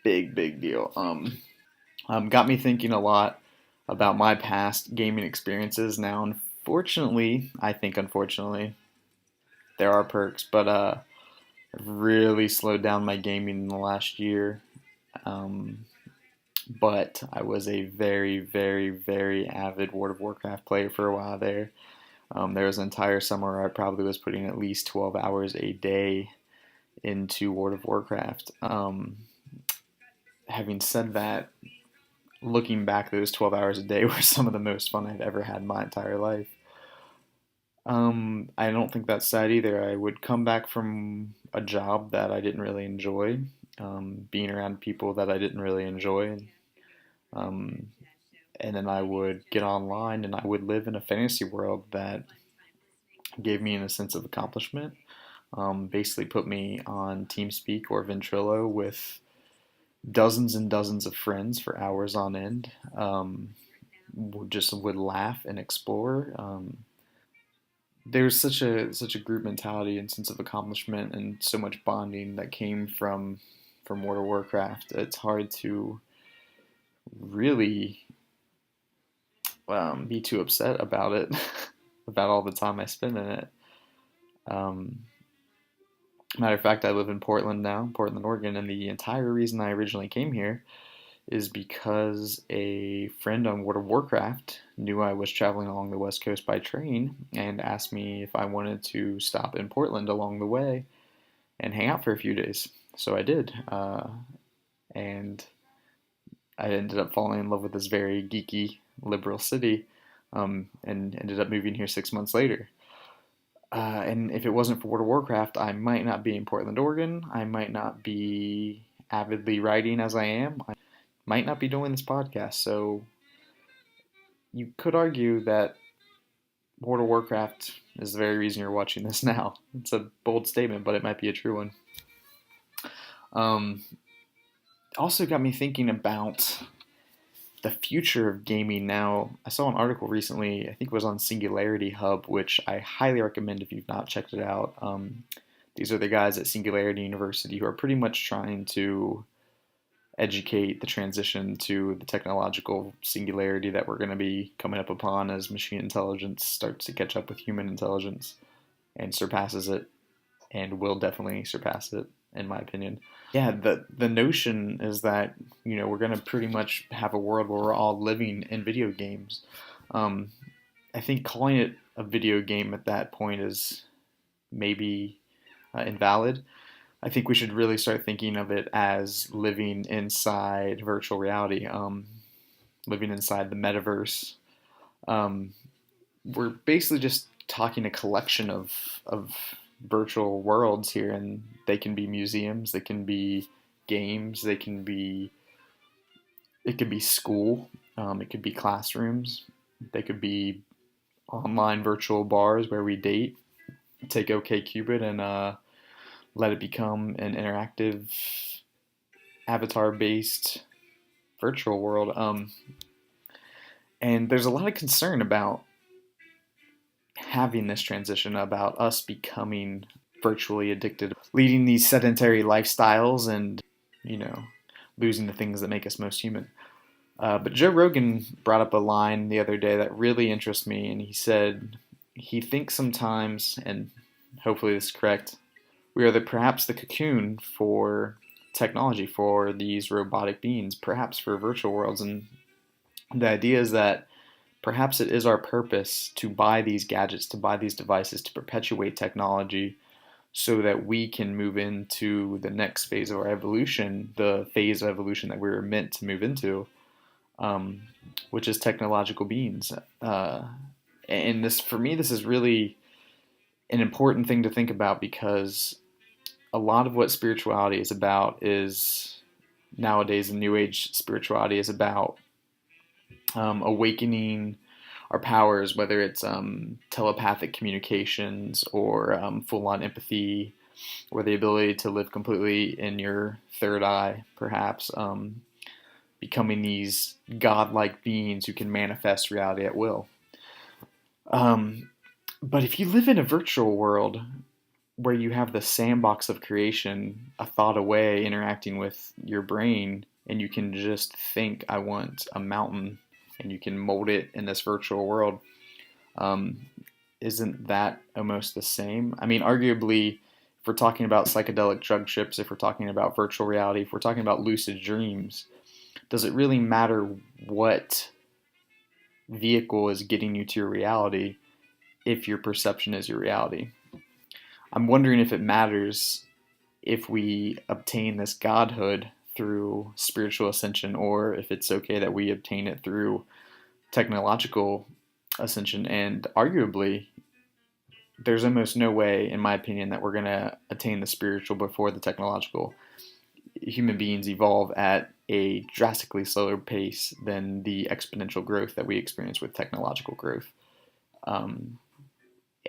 Big deal. Got me thinking a lot about my past gaming experiences. Now, unfortunately, I think unfortunately, there are perks, but I've really slowed down my gaming in the last year. Um, but I was a very avid World of Warcraft player for a while there. There was an entire summer where I probably was putting at least 12 hours a day into World of Warcraft. Having said that, looking back, those 12 hours a day were some of the most fun I've ever had in my entire life. I don't think that's sad either. I would come back from a job that I didn't really enjoy, being around people that I didn't really enjoy, um, and then I would get online and I would live in a fantasy world that gave me a sense of accomplishment. Basically, put me on TeamSpeak or Ventrilo with dozens and dozens of friends for hours on end. Just would laugh and explore. There's such a group mentality and sense of accomplishment and so much bonding that came from World of Warcraft. It's hard to really be too upset about it, about all the time I spend in it. Um, Matter of fact, I live in Portland now, Portland, Oregon, and the entire reason I originally came here is because a friend on World of Warcraft knew I was traveling along the West Coast by train and asked me if I wanted to stop in Portland along the way and hang out for a few days. So I did, and I ended up falling in love with this very geeky, liberal city, and ended up moving here 6 months later. And if it wasn't for World of Warcraft, I might not be in Portland, Oregon. I might not be avidly writing as I am. I might not be doing this podcast. So you could argue that World of Warcraft is the very reason you're watching this now. It's a bold statement, but it might be a true one. Um, Also got me thinking about the future of gaming now. I saw an article recently, I think it was on Singularity Hub, which I highly recommend if you've not checked it out. These are the guys at Singularity University who are pretty much trying to educate the transition to the technological singularity that we're going to be coming up upon as machine intelligence starts to catch up with human intelligence and surpasses it, and will definitely surpass it, in my opinion. Yeah, the notion is that we're going to pretty much have a world where we're all living in video games. Um, I think calling it a video game at that point is maybe invalid. I think we should really start thinking of it as living inside virtual reality, living inside the metaverse. Um, we're basically just talking a collection of virtual worlds here, and they can be museums, they can be games, it could be school, it could be classrooms, they could be online virtual bars where we date, take OkCupid and let it become an interactive avatar based virtual world. And there's a lot of concern about having this transition, about us becoming virtually addicted, leading these sedentary lifestyles and, you know, losing the things that make us most human. But Joe Rogan brought up a line the other day that really interests me, and he said he thinks sometimes, and hopefully this is correct, we are perhaps the cocoon for technology, for these robotic beings, perhaps for virtual worlds. And the idea is that perhaps it is our purpose to buy these gadgets, to buy these devices, to perpetuate technology so that we can move into the next phase of our evolution, the phase of evolution that we were meant to move into, um, which is technological beings. And this, for me, this is really an important thing to think about, because a lot of what spirituality is about is nowadays, in New Age spirituality is about awakening our powers, whether it's telepathic communications or full on empathy, or the ability to live completely in your third eye, perhaps, becoming these godlike beings who can manifest reality at will. But if you live in a virtual world, where you have the sandbox of creation a thought away interacting with your brain, and you can just think, I want a mountain, and you can mold it in this virtual world. Um, isn't that almost the same? I mean, arguably, if we're talking about psychedelic drug trips, if we're talking about virtual reality, if we're talking about lucid dreams, does it really matter what vehicle is getting you to your reality if your perception is your reality? I'm wondering if it matters if we obtain this godhood through spiritual ascension, or if it's okay that we obtain it through technological ascension. And arguably, there's almost no way, in my opinion, that we're going to attain the spiritual before the technological. Human beings evolve at a drastically slower pace than the exponential growth that we experience with technological growth. Um,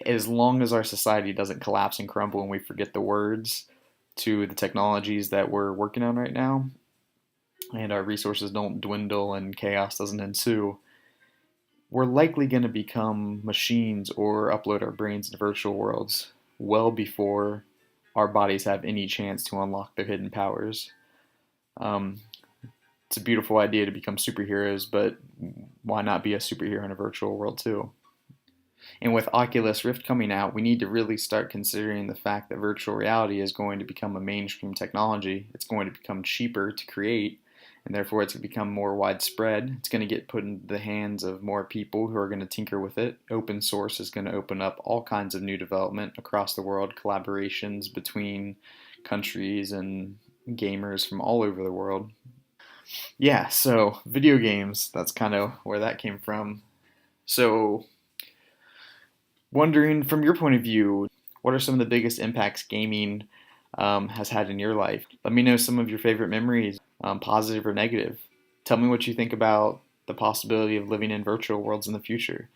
as long as our society doesn't collapse and crumble and we forget the words to the technologies that we're working on right now, and our resources don't dwindle and chaos doesn't ensue, we're likely going to become machines or upload our brains into virtual worlds well before our bodies have any chance to unlock their hidden powers. Um, it's a beautiful idea to become superheroes, but why not be a superhero in a virtual world too? And with Oculus Rift coming out, we need to really start considering the fact that virtual reality is going to become a mainstream technology. It's going to become cheaper to create, and therefore it's going to become more widespread. It's going to get put into the hands of more people who are going to tinker with it. Open source is going to open up all kinds of new development across the world, collaborations between countries and gamers from all over the world. Yeah, so video games, that's kind of where that came from. So, wondering from your point of view, what are some of the biggest impacts gaming has had in your life? Let me know some of your favorite memories, positive or negative. Tell me what you think about the possibility of living in virtual worlds in the future.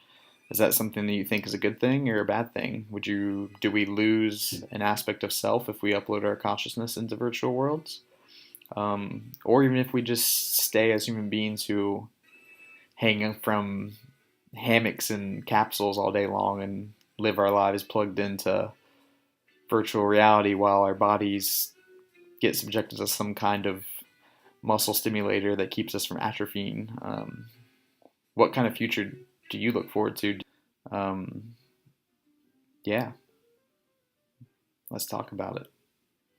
Is that something that you think is a good thing or a bad thing? Do we lose an aspect of self if we upload our consciousness into virtual worlds? Or even if we just stay as human beings who hang from hammocks and capsules all day long and live our lives plugged into virtual reality while our bodies get subjected to some kind of muscle stimulator that keeps us from atrophying. What kind of future do you look forward to? Um, yeah, let's talk about it.